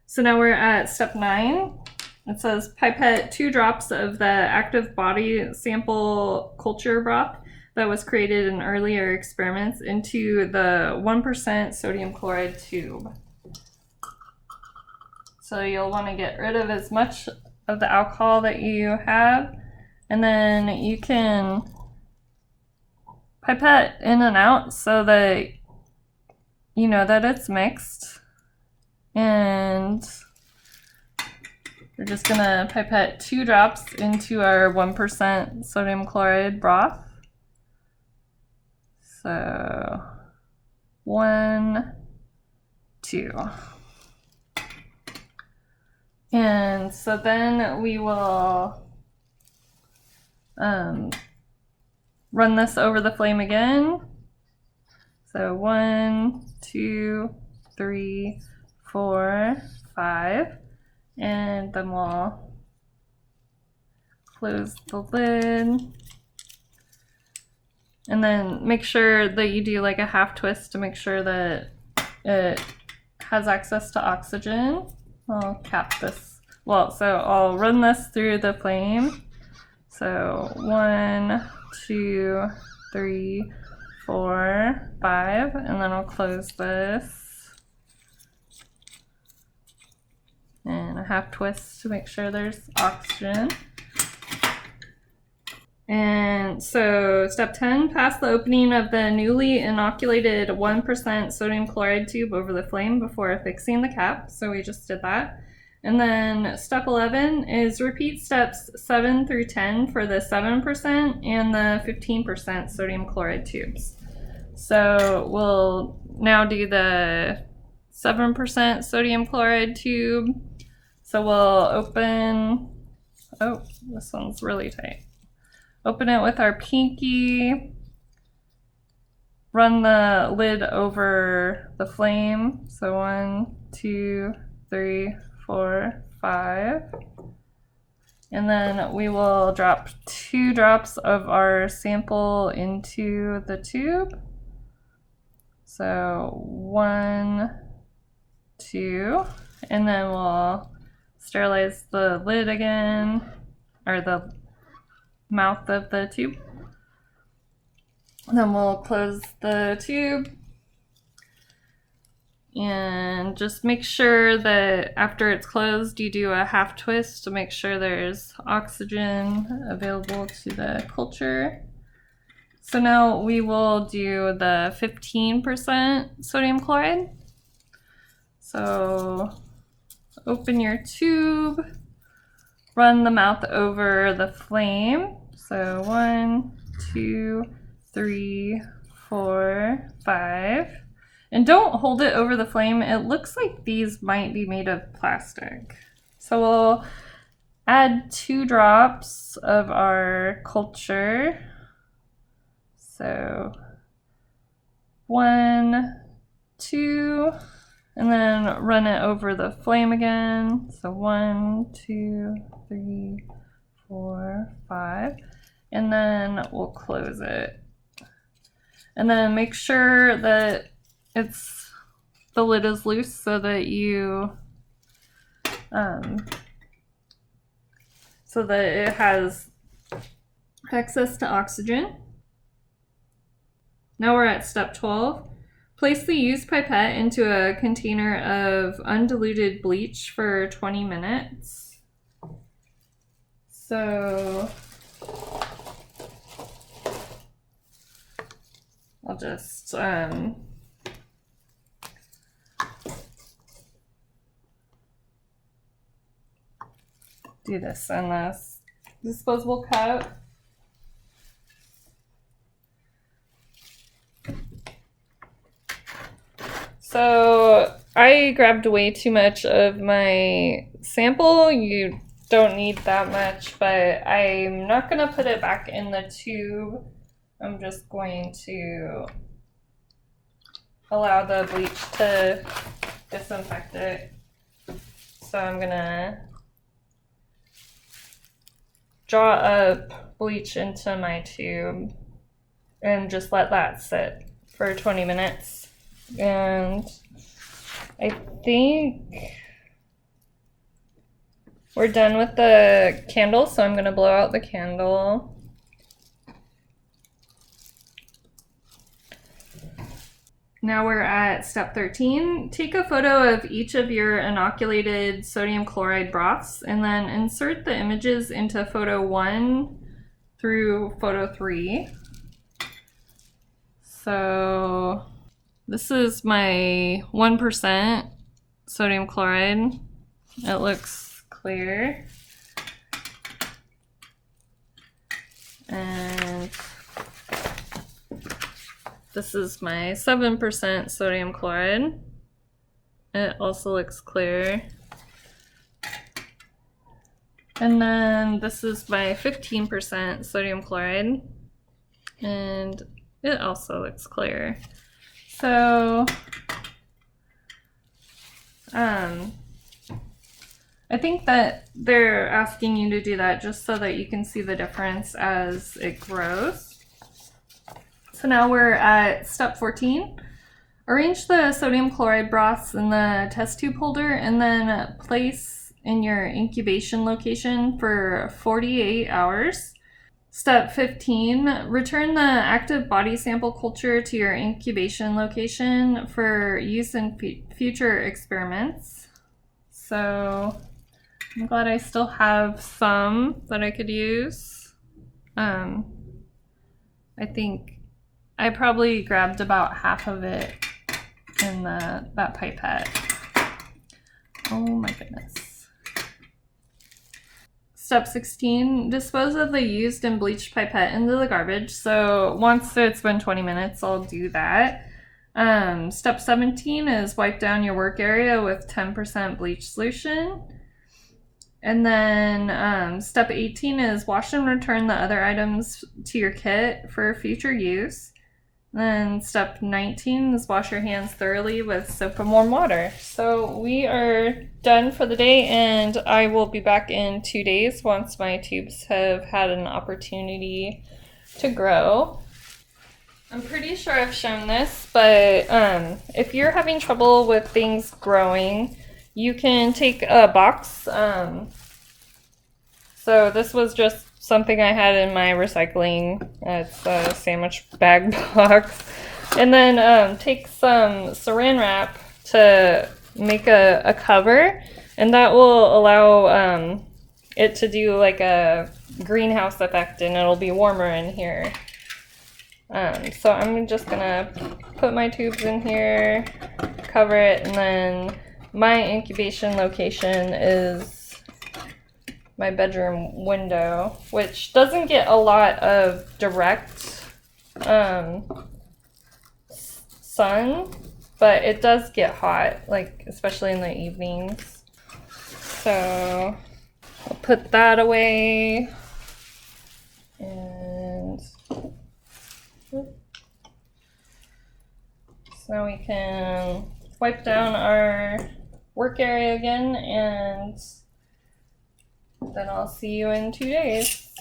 So now we're at step 9. It says pipette 2 drops of the active body sample culture broth that was created in earlier experiments into the 1% sodium chloride tube. So you'll want to get rid of as much of the alcohol that you have, and then you can pipette in and out so that you know that it's mixed. And we're just gonna pipette 2 drops into our 1% sodium chloride broth. So 1, 2. And so then we will run this over the flame again. So 1, 2, 3, 4, 5. And then we'll close the lid. And then make sure that you do like a half twist to make sure that it has access to oxygen. I'll cap this. Well, so I'll run this through the flame. So 1, 2, 3, 4, 5, and then I'll close this. And a half twist to make sure there's oxygen. And so step 10, pass the opening of the newly inoculated 1% sodium chloride tube over the flame before affixing the cap. So we just did that. And then step 11 is repeat steps 7 through 10 for the 7% and the 15% sodium chloride tubes. So we'll now do the 7% sodium chloride tube. So we'll open, oh, this one's really tight. Open it with our pinky, run the lid over the flame. So 1, 2, 3, 4, 5. And then we will drop 2 drops of our sample into the tube. So 1, 2, and then we'll sterilize the lid again, or the mouth of the tube. And then we'll close the tube and just make sure that after it's closed you do a half twist to make sure there's oxygen available to the culture. So now we will do the 15% sodium chloride. So open your tube, run the mouth over the flame. So 1, 2, 3, 4, 5. And don't hold it over the flame. It looks like these might be made of plastic. So we'll add 2 drops of our culture. So 1, 2, and then run it over the flame again. So 1, 2, 3, 4, 5, and then we'll close it. And then make sure that the lid is loose so that it has access to oxygen. Now we're at step 12. Place the used pipette into a container of undiluted bleach for 20 minutes. So I'll just do this in this disposable cup. So I grabbed way too much of my sample. You don't need that much, but I'm not going to put it back in the tube. I'm just going to allow the bleach to disinfect it. So I'm going to draw up bleach into my tube and just let that sit for 20 minutes. And I think we're done with the candle, so I'm gonna blow out the candle. Now we're at step 13. Take a photo of each of your inoculated sodium chloride broths and then insert the images into photo 1 through photo 3. So this is my 1% sodium chloride. It looks clear. And this is my 7% sodium chloride. It also looks clear. And then this is my 15% sodium chloride. And it also looks clear. So, I think that they're asking you to do that just so that you can see the difference as it grows. So now we're at step 14. Arrange the sodium chloride broths in the test tube holder and then place in your incubation location for 48 hours. Step 15, return the active body sample culture to your incubation location for use in future experiments. So I'm glad I still have some that I could use. I think I probably grabbed about half of it in that pipette. Oh my goodness. Step 16, dispose of the used and bleached pipette into the garbage. So once it's been 20 minutes, I'll do that. Step 17 is wipe down your work area with 10% bleach solution. And then step 18 is wash and return the other items to your kit for future use. Then step 19 is wash your hands thoroughly with soap and warm water. So we are done for the day, and I will be back in 2 days once my tubes have had an opportunity to grow. I'm pretty sure I've shown this, but if you're having trouble with things growing, you can take a box. So this was just something I had in my recycling. It's a sandwich bag box. And then take some saran wrap to make a cover, and that will allow it to do like a greenhouse effect, and it'll be warmer in here. So I'm just gonna put my tubes in here, cover it, and then my incubation location is my bedroom window, which doesn't get a lot of direct sun, but it does get hot, like especially in the evenings. So I'll put that away, and so now we can wipe down our work area again, and then I'll see you in 2 days.